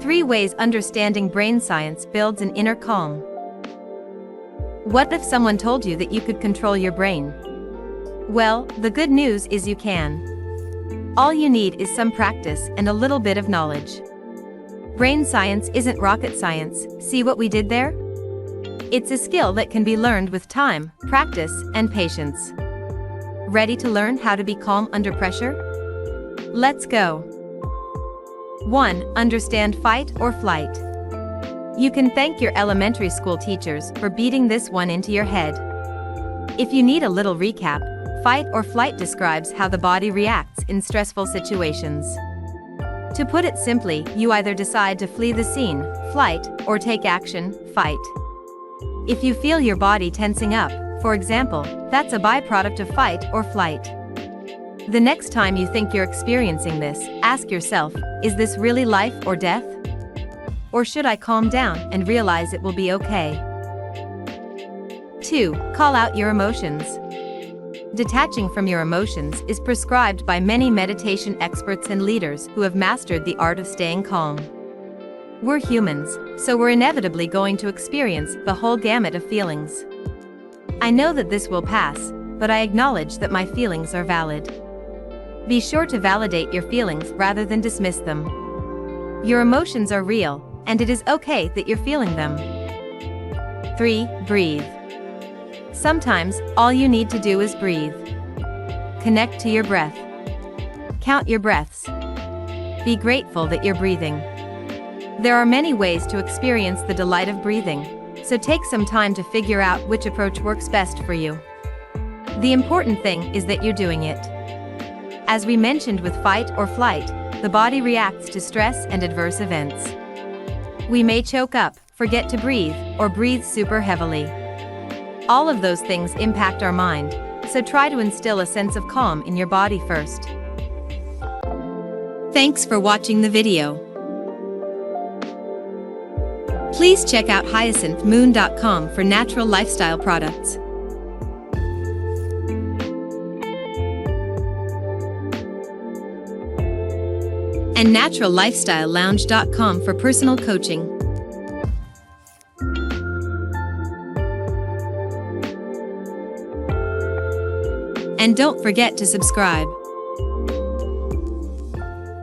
3 ways understanding brain science builds an inner calm. What if someone told you that you could control your brain? Well, the good news is you can. All you need is some practice and a little bit of knowledge. Brain science isn't rocket science, see what we did there? It's a skill that can be learned with time, practice, and patience. Ready to learn how to be calm under pressure? Let's go. 1. Understand fight or flight. You can thank your elementary school teachers for beating this one into your head. If you need a little recap, fight or flight describes how the body reacts in stressful situations. To put it simply, you either decide to flee the scene, flight, or take action, fight. If you feel your body tensing up, for example, that's a byproduct of fight or flight. The next time you think you're experiencing this, ask yourself, is this really life or death? Or should I calm down and realize it will be okay? 2. Call out your emotions. Detaching from your emotions is prescribed by many meditation experts and leaders who have mastered the art of staying calm. We're humans, so we're inevitably going to experience the whole gamut of feelings. I know that this will pass, but I acknowledge that my feelings are valid. Be sure to validate your feelings rather than dismiss them. Your emotions are real, and it is okay that you're feeling them. 3. Breathe. Sometimes, all you need to do is breathe. Connect to your breath. Count your breaths. Be grateful that you're breathing. There are many ways to experience the delight of breathing, so take some time to figure out which approach works best for you. The important thing is that you're doing it. As we mentioned with fight or flight, the body reacts to stress and adverse events. We may choke up, forget to breathe, or breathe super heavily. All of those things impact our mind, so try to instill a sense of calm in your body first. Thanks for watching the video. Please check out hyacinthmoon.com for natural lifestyle products. And naturallifestylelounge.com for personal coaching. And don't forget to subscribe.